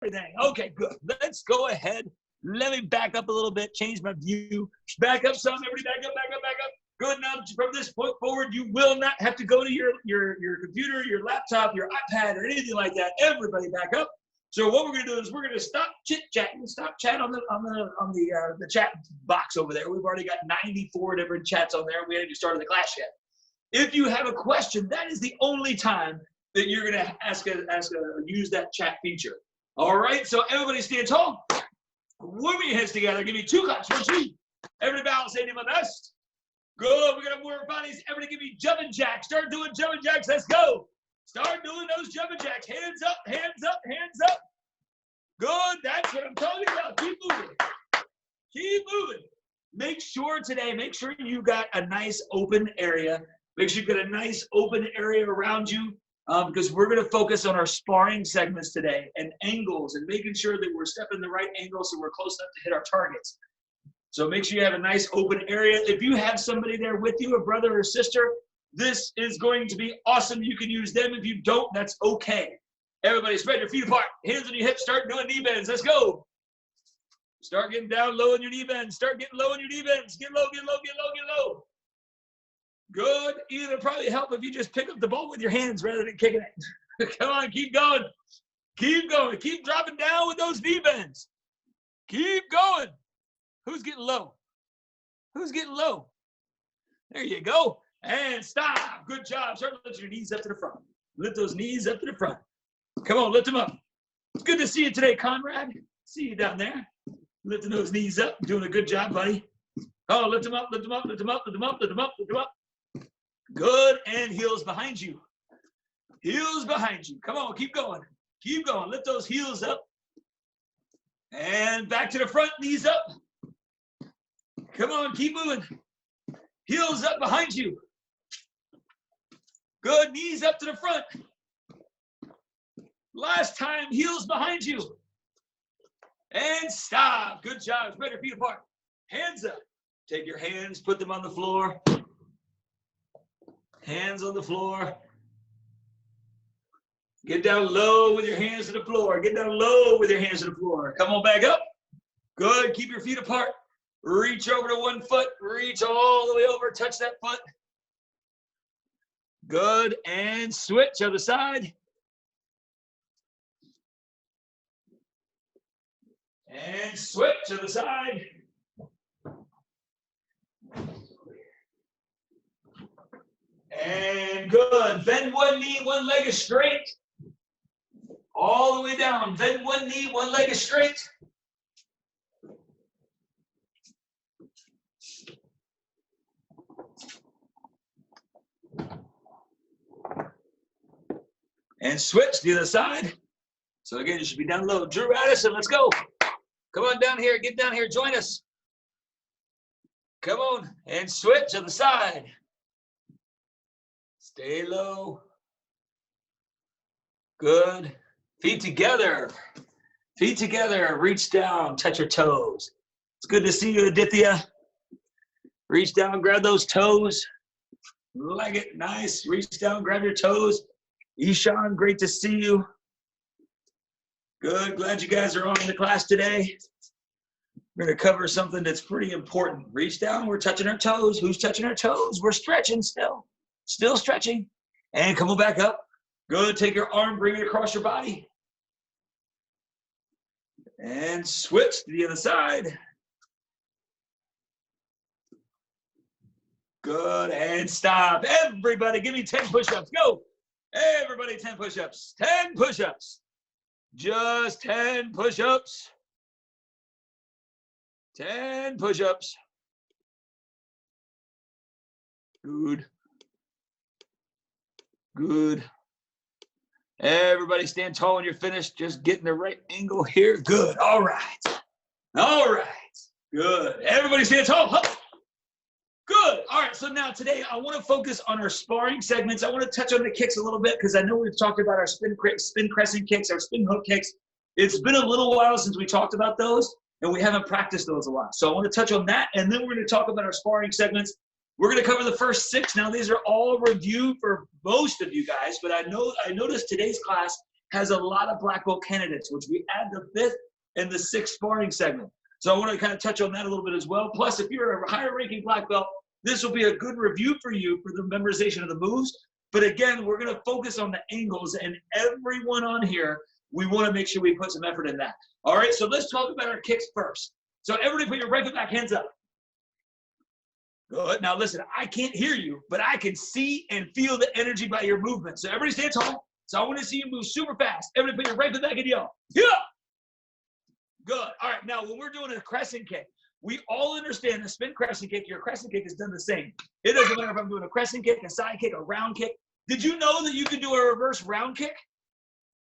everything. Okay, good. Let's go ahead. Let me back up a little bit, change my view. Back up some, everybody back up, back up, back up. Good enough. From this point forward, you will not have to go to your computer, your laptop, your iPad, or anything like that. Everybody back up. So what we're going to do is we're going to stop chit-chatting, stop chat on the chat box over there. We've already got 94 different chats on there. We haven't even started the class yet. If you have a question, that is the only time that you're going to use that chat feature. All right, so everybody stand tall. Move your hands together. Give me 2 claps. 1, 2. Everybody bow and say to my best. Good. We're going to move our bodies. Everybody give me jumping jacks. Start doing jumping jacks. Let's go. Start doing those jumping jacks. Hands up, hands up, hands up. Good. That's what I'm talking about. Keep moving. Keep moving. Make sure you got a nice open area. Make sure you got a nice open area around you because we're going to focus on our sparring segments today and angles and making sure that we're stepping the right angle so we're close enough to hit our targets. So make sure you have a nice open area. If you have somebody there with you, a brother or sister, this is going to be awesome. You can use them. If you don't, that's okay. Everybody spread your feet apart. Hands on your hips. Start doing knee bends. Let's go. Start getting down low on your knee bends. Start getting low on your knee bends. Get low, get low, get low, get low. Good. It'll probably help if you just pick up the ball with your hands rather than kicking it. Come on, keep going. Keep going. Keep dropping down with those knee bends. Keep going. Who's getting low? Who's getting low? There you go. And stop. Good job. Start lifting your knees up to the front. Lift those knees up to the front. Come on, lift them up. It's good to see you today, Conrad. See you down there. Lifting those knees up. Doing a good job, buddy. Oh, lift them up, lift them up, lift them up, lift them up, lift them up, lift them up. Good. And heels behind you. Heels behind you. Come on, keep going. Keep going. Lift those heels up. And back to the front, knees up. Come on, keep moving. Heels up behind you. Good, knees up to the front. Last time, heels behind you. And stop. Good job. Spread your feet apart. Hands up. Take your hands, put them on the floor. Hands on the floor. Get down low with your hands to the floor. Get down low with your hands to the floor. Come on back up. Good. Keep your feet apart. Reach over to one foot. Reach all the way over. Touch that foot. Good. And switch other side. And switch other side. And good. Bend one knee, one leg is straight. All the way down. Bend one knee, one leg is straight. And switch the other side. So again, you should be down low. Drew Addison, let's go. Come on down here. Get down here. Join us. Come on. And switch on the side. Stay low. Good. Feet together. Feet together. Reach down. Touch your toes. It's good to see you, Aditya. Reach down. Grab those toes. Like it. Nice. Reach down. Grab your toes. Ishan, great to see you. Good. Glad you guys are on the class today. We're going to cover something that's pretty important. Reach down. We're touching our toes. Who's touching our toes? We're stretching still. Still stretching. And come on back up. Good. Take your arm. Bring it across your body. And switch to the other side. Good. And stop. Everybody, give me 10 push-ups. Go. Everybody, 10 push-ups. 10 push-ups. Just 10 push-ups. 10 push-ups. Good. Good. Everybody stand tall when you're finished. Just getting the right angle here. Good. All right. All right. Good. Everybody stand tall. Hup. Good. All right. So now today I want to focus on our sparring segments. I want to touch on the kicks a little bit because I know we've talked about our spin crescent kicks, our spin hook kicks. It's been a little while since we talked about those, and we haven't practiced those a lot. So I want to touch on that, and then we're going to talk about our sparring segments. We're going to cover the first 6. Now, these are all review for most of you guys, but I noticed today's class has a lot of black belt candidates, which we add the 5th and the 6th sparring segment. So I want to kind of touch on that a little bit as well. Plus, if you're a higher ranking black belt, this will be a good review for you for the memorization of the moves. But again, we're going to focus on the angles, and everyone on here, we want to make sure we put some effort in that. All right, so let's talk about our kicks first. So everybody put your right foot back, hands up. Good. Now listen, I can't hear you, but I can see and feel the energy by your movement. So everybody stand tall. So I want to see you move super fast. Everybody put your right foot back and yell. Yeah. Good. All right, now when we're doing a crescent kick, we all understand the spin crescent kick. Your crescent kick is done the same. It doesn't matter if I'm doing a crescent kick, a side kick, a round kick. Did you know that you can do a reverse round kick?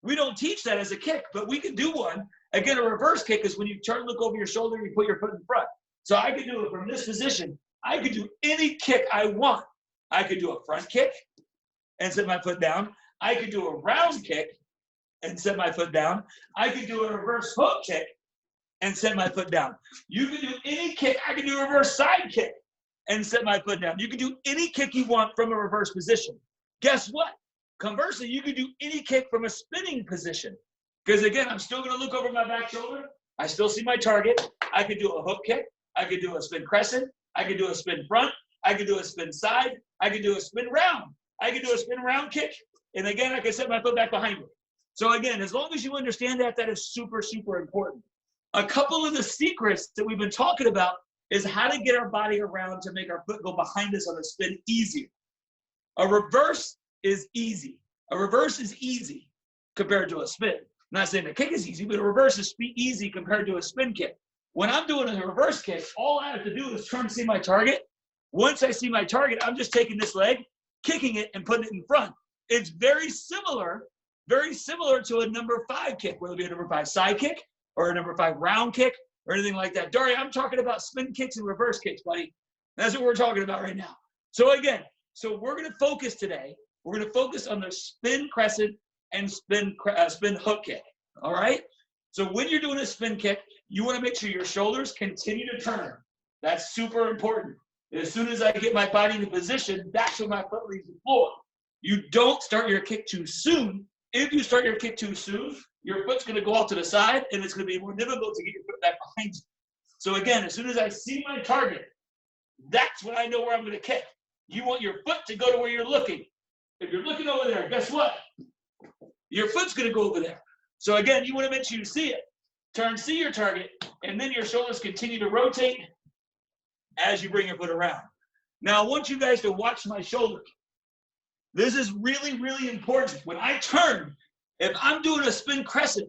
We don't teach that as a kick, but we can do one. Again, a reverse kick is when you turn, look over your shoulder, and you put your foot in front. So I could do it from this position. I could do any kick I want. I could do a front kick and set my foot down. I could do a round kick and set my foot down. I could do a reverse hook kick and set my foot down. You can do any kick. I can do a reverse side kick and set my foot down. You can do any kick you want from a reverse position. Guess what? Conversely, you can do any kick from a spinning position. Because again, I'm still going to look over my back shoulder. I still see my target. I could do a hook kick. I could do a spin crescent. I could do a spin front. I could do a spin side. I could do a spin round. I could do a spin round kick. And again, I can set my foot back behind me. So again, as long as you understand that, that is super, super important. A couple of the secrets that we've been talking about is how to get our body around to make our foot go behind us on a spin easier. A reverse is easy. A reverse is easy compared to a spin. I'm not saying a kick is easy, but a reverse is easy compared to a spin kick. When I'm doing a reverse kick, all I have to do is turn to see my target. Once I see my target, I'm just taking this leg, kicking it, and putting it in front. It's very similar to a number 5 kick, whether it be a number 5 side kick or a number 5 round kick or anything like that. Daria, I'm talking about spin kicks and reverse kicks, buddy. That's what we're talking about right now. So again, we're going to focus today. We're going to focus on the spin crescent and spin hook kick. All right? So when you're doing a spin kick, you want to make sure your shoulders continue to turn. That's super important. As soon as I get my body in position, that's when my foot leaves the floor. You don't start your kick too soon. If you start your kick too soon, your foot's going to go off to the side, and it's going to be more difficult to get your foot back behind you. So again, as soon as I see my target, that's when I know where I'm going to kick. You want your foot to go to where you're looking. If you're looking over there, guess what? Your foot's going to go over there. So again, you want to make sure you see it. Turn, see your target, and then your shoulders continue to rotate as you bring your foot around. Now, I want you guys to watch my shoulders. This is really, really important. When I turn, if I'm doing a spin crescent,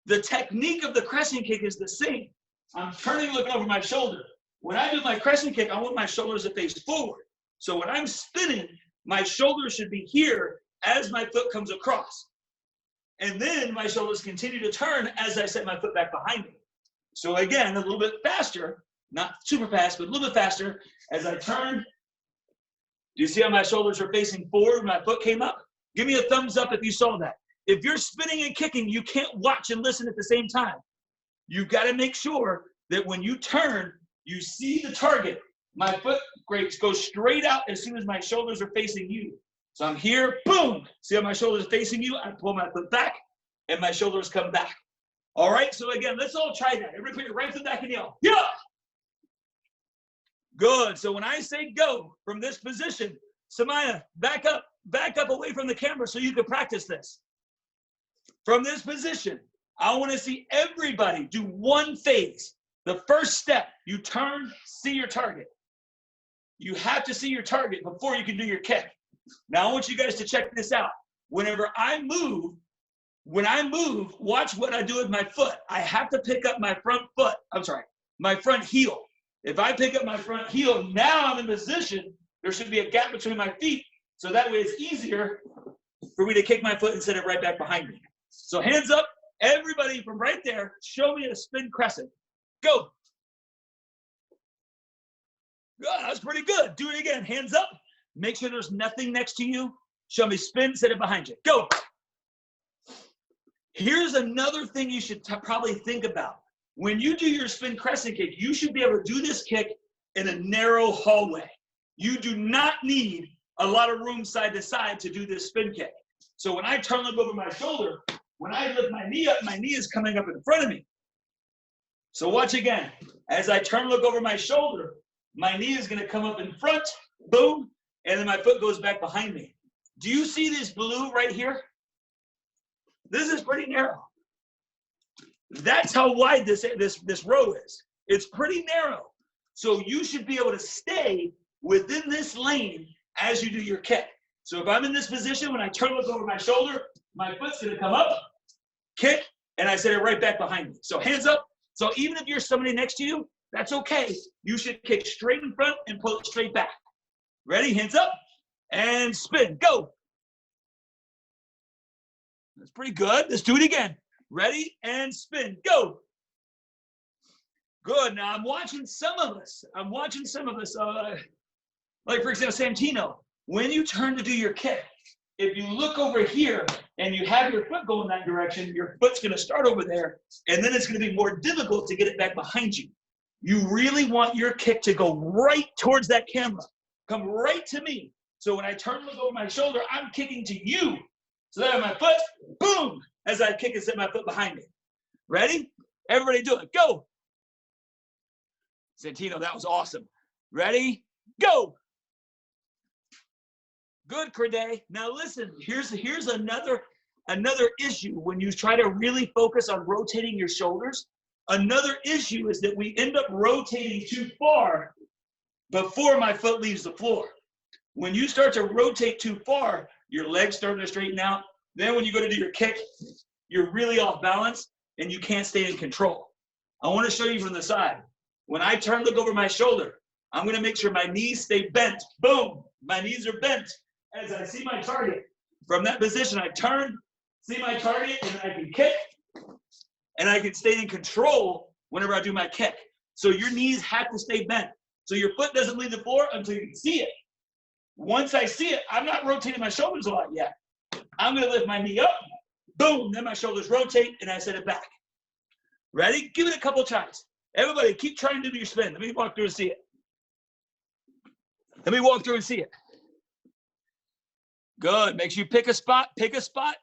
the technique of the crescent kick is the same. I'm turning, looking over my shoulder. When I do my crescent kick, I want my shoulders to face forward. So when I'm spinning, my shoulders should be here as my foot comes across. And then my shoulders continue to turn as I set my foot back behind me. So again, a little bit faster, not super fast, but a little bit faster. As I turn, do you see how my shoulders are facing forward when my foot came up? Give me a thumbs up if you saw that. If you're spinning and kicking, you can't watch and listen at the same time. You've got to make sure that when you turn, you see the target. My foot goes straight out as soon as my shoulders are facing you. So I'm here, boom. See how my shoulders are facing you? I pull my foot back, and my shoulders come back. All right, so again, let's all try that. Everybody put your right foot back and yell, yeah! Good, so when I say go from this position, Samaya, back up away from the camera so you can practice this. From this position, I want to see everybody do one phase. The first step, you turn, see your target. You have to see your target before you can do your kick. Now, I want you guys to check this out. Whenever I move, watch what I do with my foot. I have to pick up my my front heel. If I pick up my front heel, now I'm in position. There should be a gap between my feet, so that way it's easier for me to kick my foot and set it right back behind me. So hands up, everybody from right there, show me a spin crescent. Go. Good, that's pretty good. Do it again, hands up. Make sure there's nothing next to you. Show me spin, set it behind you. Go. Here's another thing you should probably think about. When you do your spin crescent kick, you should be able to do this kick in a narrow hallway. You do not need a lot of room side to side to do this spin kick. So when I turn, look over my shoulder, When I lift my knee up, my knee is coming up in front of me. So watch again. As I turn, look over my shoulder, my knee is going to come up in front, boom, and then my foot goes back behind me. Do you see this blue right here? This is pretty narrow. That's how wide this row is. It's pretty narrow. So you should be able to stay within this lane as you do your kick. So if I'm in this position, when I turn, look over my shoulder, my foot's going to come up, kick, and I set it right back behind me. So hands up. So even if you're somebody next to you, that's okay. You should kick straight in front and pull it straight back. Ready? Hands up and spin. Go. That's pretty good. Let's do it again. Ready and spin. Go. Good. Now I'm watching some of us. Like for example, Santino. When you turn to do your kick, if you look over here and you have your foot go in that direction, your foot's going to start over there, and then it's going to be more difficult to get it back behind you. You really want your kick to go right towards that camera. Come right to me. So when I turn, look over my shoulder, I'm kicking to you. So that I have my foot, boom, as I kick and set my foot behind me. Ready? Everybody do it. Go. Santino, that was awesome. Ready? Go. Good, Corday. Now listen, here's another issue when you try to really focus on rotating your shoulders. Another issue is that we end up rotating too far before my foot leaves the floor. When you start to rotate too far, your legs start to straighten out. Then when you go to do your kick, you're really off balance and you can't stay in control. I want to show you from the side. When I turn, look over my shoulder, I'm going to make sure my knees stay bent. Boom, my knees are bent. As I see my target, from that position, I turn, see my target, and I can kick, and I can stay in control whenever I do my kick. So your knees have to stay bent. So your foot doesn't leave the floor until you can see it. Once I see it, I'm not rotating my shoulders a lot yet. I'm going to lift my knee up, boom, then my shoulders rotate, and I set it back. Ready? Give it a couple times. Everybody, keep trying to do your spin. Let me walk through and see it. Let me walk through and see it. Good. Make sure you pick a spot,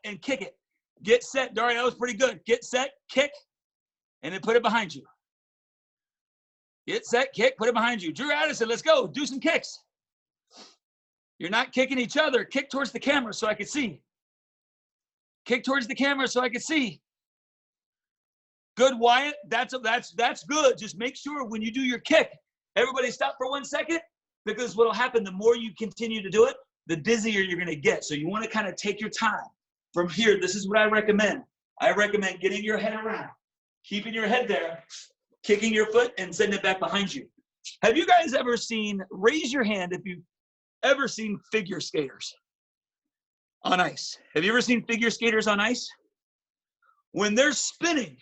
and kick it. Get set. Darian, that was pretty good. Get set, kick, and then put it behind you. Get set, kick, put it behind you. Drew Addison, let's go. Do some kicks. You're not kicking each other. Kick towards the camera so I can see. Kick towards the camera so I can see. Good, Wyatt. That's good. Just make sure when you do your kick, everybody stop for 1 second, because what will happen, the more you continue to do it, the dizzier you're going to get. So you want to kind of take your time. From here, this is what I recommend. I recommend getting your head around, keeping your head there, kicking your foot, and sending it back behind you. Have you guys ever seen, raise your hand if you've ever seen figure skaters on ice? Have you ever seen figure skaters on ice? When they're spinning,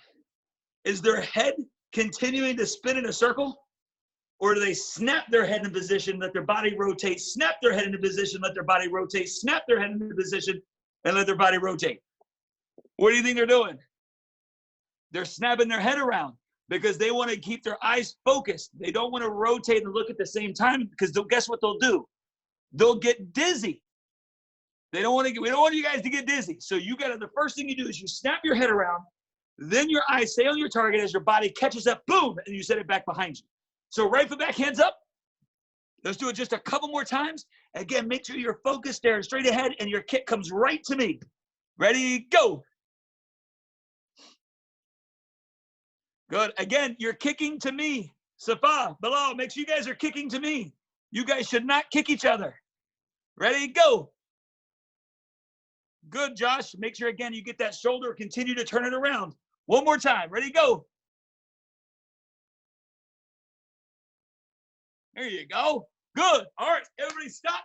is their head continuing to spin in a circle? Or do they snap their head in position, let their body rotate, snap their head into position, let their body rotate, snap their head into position, and let their body rotate? What do you think they're doing? They're snapping their head around because they want to keep their eyes focused. They don't want to rotate and look at the same time, because guess what they'll do? They'll get dizzy. We don't want you guys to get dizzy. So the first thing you do is you snap your head around, then your eyes stay on your target as your body catches up, boom, and you set it back behind you. So right foot back, hands up. Let's do it just a couple more times. Again, make sure you're focused there, straight ahead, and your kick comes right to me. Ready, go. Good. Again, you're kicking to me. Safa, Bilal, make sure you guys are kicking to me. You guys should not kick each other. Ready, go. Good, Josh. Make sure, again, you get that shoulder. Continue to turn it around. One more time. Ready, go. There you go. Good. All right, everybody stop.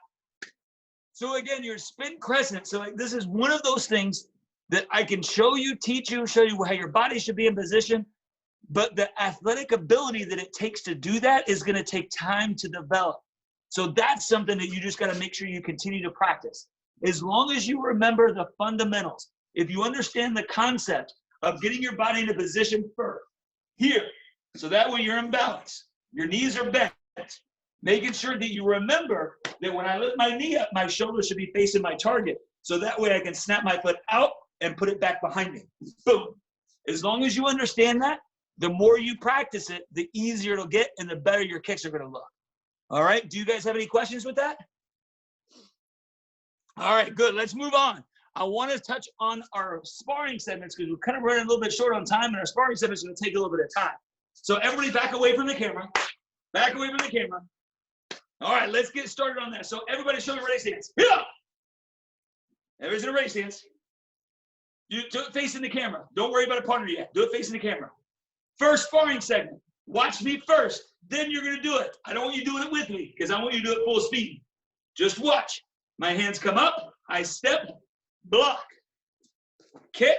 So again, your spin crescent. So this is one of those things that I can show you, teach you, show you how your body should be in position. But the athletic ability that it takes to do that is going to take time to develop. So that's something that you just got to make sure you continue to practice. As long as you remember the fundamentals, if you understand the concept of getting your body into position first, here, so that way you're in balance, your knees are bent, making sure that you remember that when I lift my knee up, my shoulder should be facing my target. So that way I can snap my foot out, and put it back behind me. Boom. As long as you understand that, the more you practice it, the easier it'll get and the better your kicks are going to look. All right. Do you guys have any questions with that? All right, good. Let's move on. I want to touch on our sparring segments because we're kind of running a little bit short on time, and our sparring segments are going to take a little bit of time. So everybody back away from the camera. Back away from the camera. All right, let's get started on that. So everybody show me ready stance. Yeah. Everybody's in a ready stance. You do it facing the camera. Don't worry about a partner yet. Do it facing the camera. First sparring segment. Watch me first. Then you're going to do it. I don't want you doing it with me because I want you to do it full speed. Just watch. My hands come up. I step, block, kick,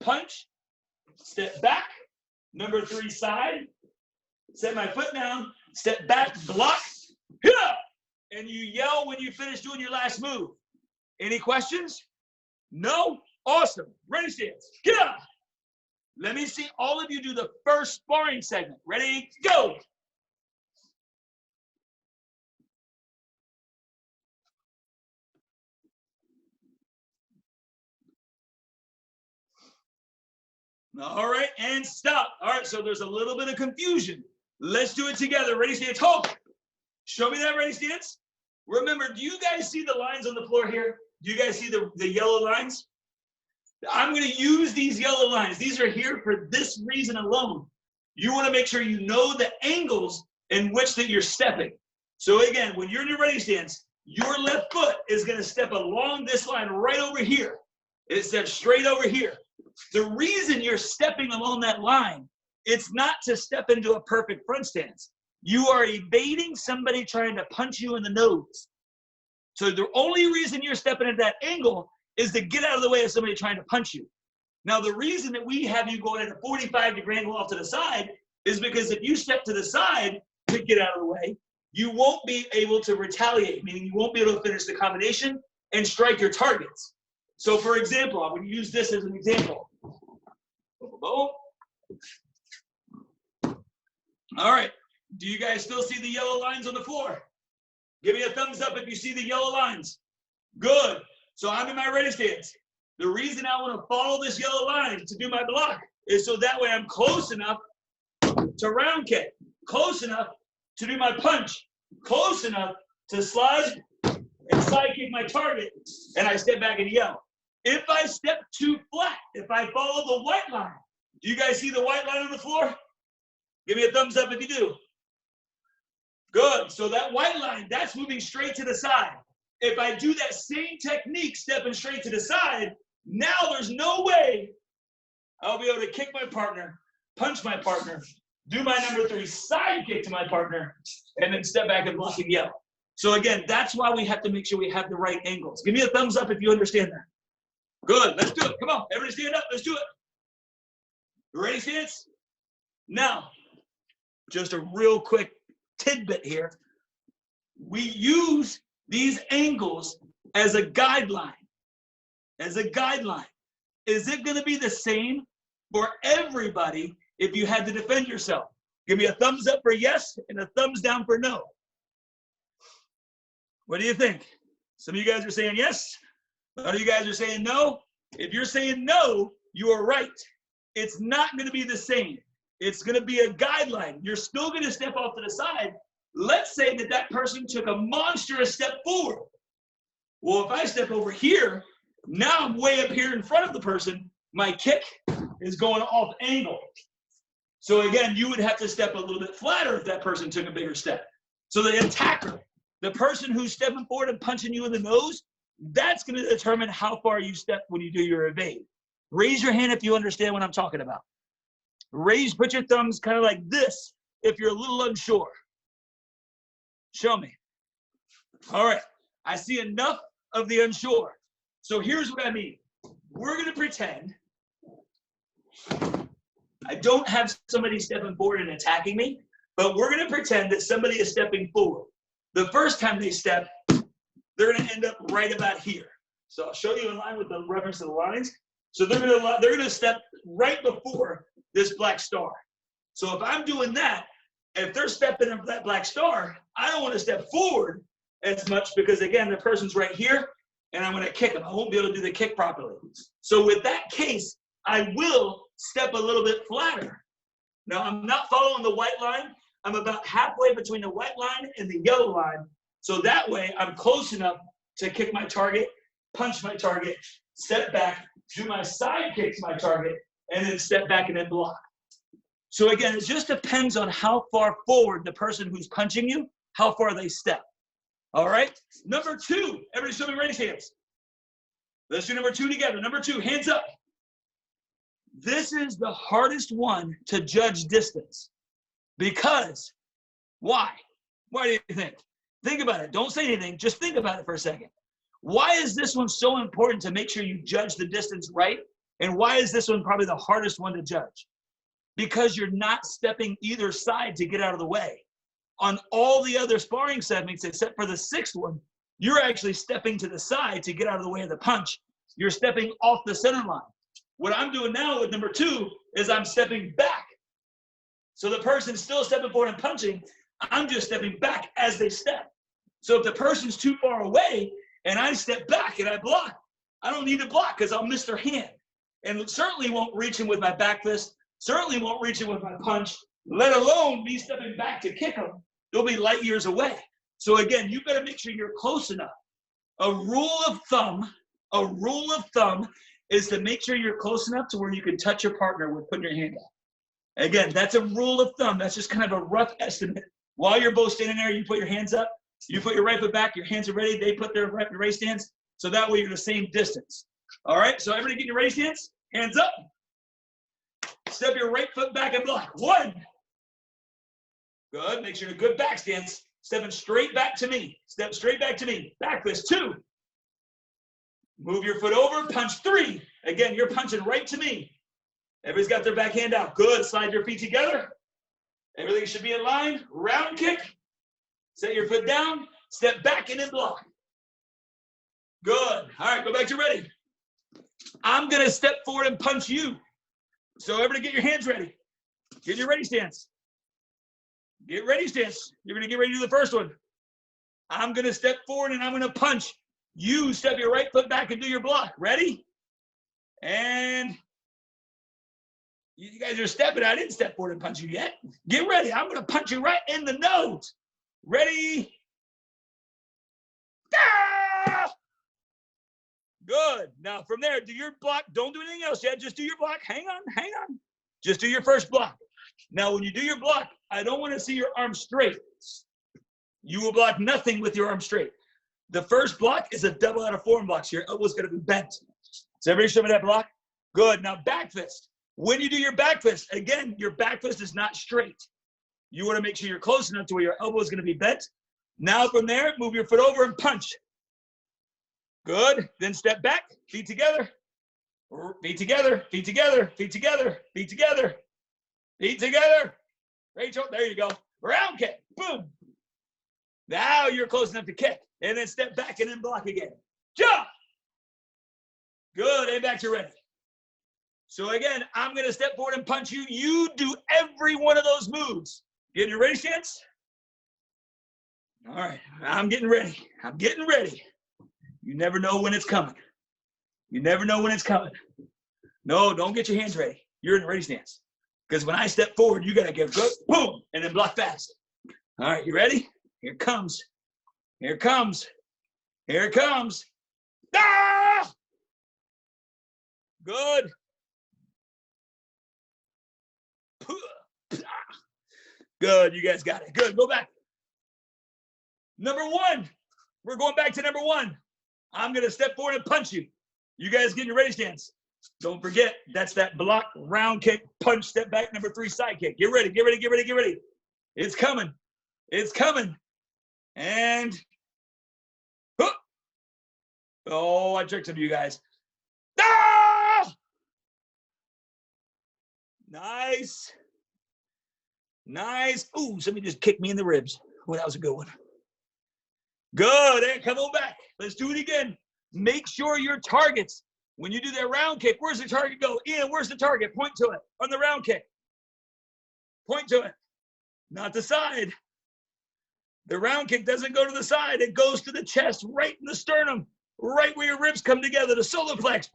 punch, step back. Number 3 side. Set my foot down. Step back, block. Yeah! And you yell when you finish doing your last move. Any questions? No? Awesome. Ready stance. Get up. Let me see all of you do the first sparring segment. Ready? Go. All right, and stop. All right, so there's a little bit of confusion. Let's do it together. Ready stance. Hold. Show me that ready stance. Remember, do you guys see the lines on the floor here? Do you guys see the yellow lines? I'm going to use these yellow lines. These are here for this reason alone. You want to make sure you know the angles in which that you're stepping. So again, when you're in your ready stance, your left foot is going to step along this line right over here. It steps straight over here. The reason you're stepping along that line, it's not to step into a perfect front stance. You are evading somebody trying to punch you in the nose. So the only reason you're stepping at that angle is to get out of the way of somebody trying to punch you. Now, the reason that we have you going at a 45-degree angle off to the side is because if you step to the side to get out of the way, you won't be able to retaliate, meaning you won't be able to finish the combination and strike your targets. So, for example, I'm going to use this as an example. All right. Do you guys still see the yellow lines on the floor? Give me a thumbs up if you see the yellow lines. Good. So I'm in my ready stance. The reason I want to follow this yellow line to do my block is so that way I'm close enough to round kick, close enough to do my punch, close enough to slide and side kick my target, and I step back and yell. If I step too flat, if I follow the white line, do you guys see the white line on the floor? Give me a thumbs up if you do. Good. So that white line, that's moving straight to the side. If I do that same technique, stepping straight to the side, now there's no way I'll be able to kick my partner, punch my partner, do my number 3 side kick to my partner, and then step back and block and yell. So again, that's why we have to make sure we have the right angles. Give me a thumbs up if you understand that. Good. Let's do it. Come on. Everybody stand up. Let's do it. Ready, stance? Now, just a real quick tidbit here. We use these angles as a guideline. As a guideline. Is it going to be the same for everybody if you had to defend yourself? Give me a thumbs up for yes and a thumbs down for no. What do you think? Some of you guys are saying yes. A lot of you guys are saying no. If you're saying no, you are right. It's not going to be the same. It's going to be a guideline. You're still going to step off to the side. Let's say that that person took a monstrous step forward. Well, if I step over here, now I'm way up here in front of the person. My kick is going off angle. So again, you would have to step a little bit flatter if that person took a bigger step. So the attacker, the person who's stepping forward and punching you in the nose, that's going to determine how far you step when you do your evade. Raise your hand if you understand what I'm talking about. Put your thumbs kind of like this if you're a little unsure. Show me. All right. I see enough of the unsure. So here's what I mean. We're going to pretend I don't have somebody stepping forward and attacking me, but we're going to pretend that somebody is stepping forward. The first time they step, they're going to end up right about here. So I'll show you in line with the reference to the lines. So they're going to step right before this black star. So if I'm doing that, if they're stepping up that black star, I don't want to step forward as much because, again, the person's right here. and I'm going to kick him. I won't be able to do the kick properly. So with that case, I will step a little bit flatter. Now, I'm not following the white line. I'm about halfway between the white line and the yellow line. So that way, I'm close enough to kick my target, punch my target, step back, do my side kick to my target, and then step back and then block. So again, it just depends on how far forward the person who's punching you, how far they step. All right? Number 2, everybody show me raise hands. Let's do number 2 together. Number 2, hands up. This is the hardest one to judge distance. Because, why? Why do you think? Think about it. Don't say anything. Just think about it for a second. Why is this one so important to make sure you judge the distance right? And why is this one probably the hardest one to judge? Because you're not stepping either side to get out of the way. On all the other sparring segments, except for the 6th one, you're actually stepping to the side to get out of the way of the punch. You're stepping off the center line. What I'm doing now with number 2 is I'm stepping back. So the person's still stepping forward and punching. I'm just stepping back as they step. So if the person's too far away and I step back and I block, I don't need to block because I'll miss their hand. And certainly won't reach him with my back fist, certainly won't reach him with my punch, let alone me stepping back to kick him. They'll be light years away. So again, you better make sure you're close enough. A rule of thumb is to make sure you're close enough to where you can touch your partner with putting your hand out. Again, that's a rule of thumb. That's just kind of a rough estimate. While you're both standing there, you put your hands up. You put your right foot back. Your hands are ready. They put their raise stance. So that way you're the same distance. All right? So everybody get your raise stance. Hands up. Step your right foot back and block. 1. Good. Make sure you're in a good back stance. Stepping straight back to me. Step straight back to me. Back fist. 2. Move your foot over. Punch. 3. Again, you're punching right to me. Everybody's got their back hand out. Good. Slide your feet together. Everything should be in line. Round kick. Set your foot down. Step back and then block. Good. All right, go back to ready. I'm going to step forward and punch you. So everybody get your hands ready. Get your ready stance. Get ready stance. You're going to get ready to do the first one. I'm going to step forward and I'm going to punch. You step your right foot back and do your block. Ready? And you guys are stepping. I didn't step forward and punch you yet. Get ready. I'm going to punch you right in the nose. Ready? Ah! Good. Now from there, do your block. Don't do anything else yet. Just do your block. Hang on. Just do your first block. Now, when you do your block, I don't want to see your arm straight. You will block nothing with your arm straight. The first block is a double out of form block. So your elbow's going to be bent. So everybody show me that block. Good. Now back fist. When you do your back fist, again, your back fist is not straight. You want to make sure you're close enough to where your elbow is going to be bent. Now from there, move your foot over and punch. Good. Then step back, feet together. Feet together, feet together, feet together, feet together, feet together. Rachel, there you go. Round kick. Boom. Now you're close enough to kick. And then step back and then block again. Jump. Good. And back to ready. So again, I'm going to step forward and punch you. You do every one of those moves. Get your ready stance? All right. I'm getting ready. I'm getting ready. You never know when it's coming. You never know when it's coming. No, don't get your hands ready. You're in the ready stance. Because when I step forward, you got to give good, boom, and then block fast. All right, you ready? Here it comes. Here it comes. Here it comes. Ah! Good. Good, you guys got it. Good, go back. Number 1. We're going back to number 1. I'm going to step forward and punch you. You guys get your ready stance. Don't forget, that's that block, round kick, punch, step back, number 3, side kick. Get ready, get ready, get ready, get ready. It's coming. It's coming. And, oh, I tricked some of you guys. Ah! Nice. Nice. Ooh, somebody just kicked me in the ribs. Oh, that was a good one. Good. And come on back. Let's do it again. Make sure your targets, when you do that round kick, where's the target go? Ian, where's the target? Point to it on the round kick. Point to it. Not the side. The round kick doesn't go to the side. It goes to the chest, right in the sternum. right where your ribs come together, the solar flex.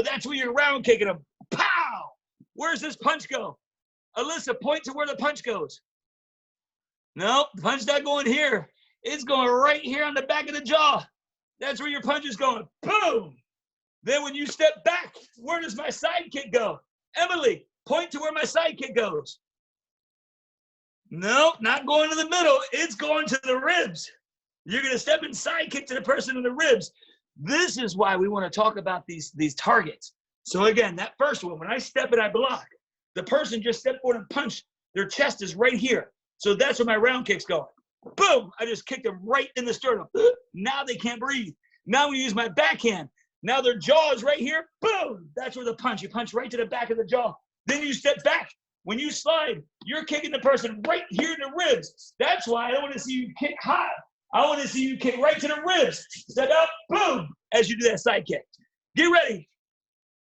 That's where you're round kicking them. Pow! Where's this punch go? Alyssa, point to where the punch goes. No, the punch not going here. It's going right here on the back of the jaw. That's where your punch is going. Boom! Then when you step back, where does my side kick go? Emily, point to where my side kick goes. No, not going to the middle. It's going to the ribs. You're going to step and side kick to the person in the ribs. This is why we want to talk about these targets. So again, that first one, when I step and I block, the person just stepped forward and punched. Their chest is right here. So that's where my round kick's going. Boom! I just kicked them right in the sternum. Now they can't breathe. Now we use my backhand. Now their jaw is right here. Boom! That's where the punch. You punch right to the back of the jaw. Then you step back. When you slide, you're kicking the person right here in the ribs. That's why I don't want to see you kick high. I want to see you kick right to the ribs. Step up, boom, as you do that side kick. Get ready.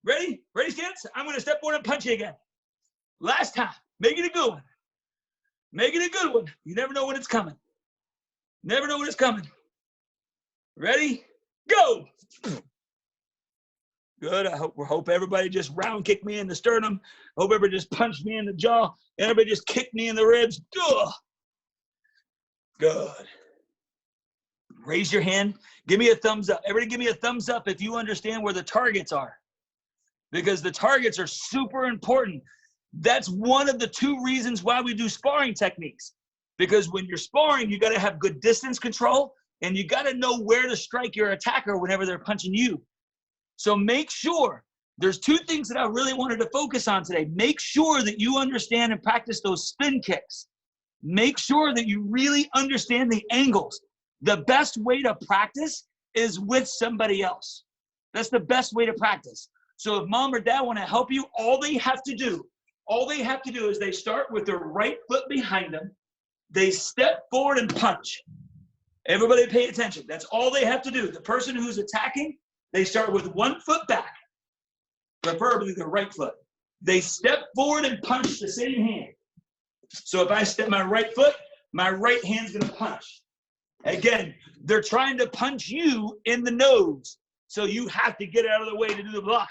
Ready? Ready, stance? I'm going to step forward and punch you again. Last time. Make it a good one. Make it a good one. You never know when it's coming. Never know when it's coming. Ready? Go. Good. I hope everybody just round kicked me in the sternum. Hope everybody just punched me in the jaw. Everybody just kicked me in the ribs. Ugh. Good. Raise your hand. Give me a thumbs up. Everybody give me a thumbs up if you understand where the targets are. Because the targets are super important. That's one of the 2 reasons why we do sparring techniques. Because when you're sparring, you got to have good distance control, and you got to know where to strike your attacker whenever they're punching you. So make sure, there's 2 things that I really wanted to focus on today. Make sure that you understand and practice those spin kicks. Make sure that you really understand the angles. The best way to practice is with somebody else. That's the best way to practice. So if mom or dad want to help you, all they have to do is they start with their right foot behind them. They step forward and punch. Everybody pay attention. That's all they have to do. The person who's attacking, they start with one foot back, preferably the right foot. They step forward and punch the same hand. So if I step my right foot, my right hand's going to punch. Again, they're trying to punch you in the nose. So you have to get out of the way to do the block.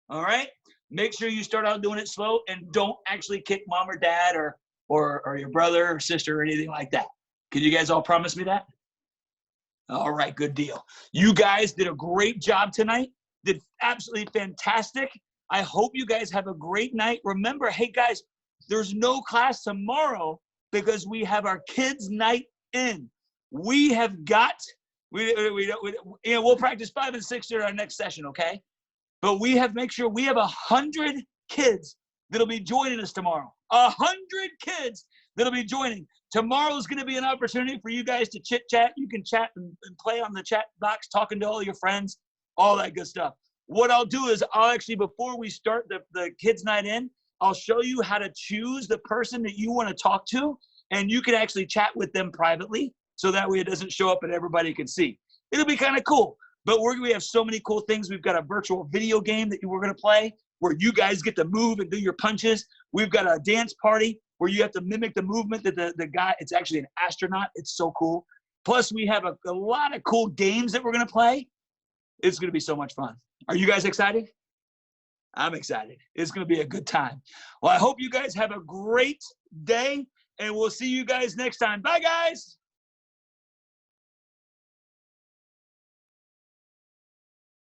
All right? Make sure you start out doing it slow and don't actually kick mom or dad or your brother or sister or anything like that. Can you guys all promise me that? All right, good deal. You guys did a great job tonight. Did absolutely fantastic. I hope you guys have a great night. Remember, hey guys, there's no class tomorrow because we have our kids' night in. We have got, we'll practice 5 and 6 during our next session, okay? But we have, make sure we have 100 kids that'll be joining us tomorrow. 100 kids that'll be joining. Tomorrow's going to be an opportunity for you guys to chit-chat. You can chat and play on the chat box, talking to all your friends, all that good stuff. What I'll do is I'll actually, before we start the kids' night in, I'll show you how to choose the person that you want to talk to, and you can actually chat with them privately, so that way it doesn't show up and everybody can see. It'll be kind of cool. But we have so many cool things. We've got a virtual video game that we're going to play where you guys get to move and do your punches. We've got a dance party where you have to mimic the movement that the guy, it's actually an astronaut. It's so cool. Plus, we have a lot of cool games that we're going to play. It's going to be so much fun. Are you guys excited? I'm excited. It's going to be a good time. Well, I hope you guys have a great day, and we'll see you guys next time. Bye, guys.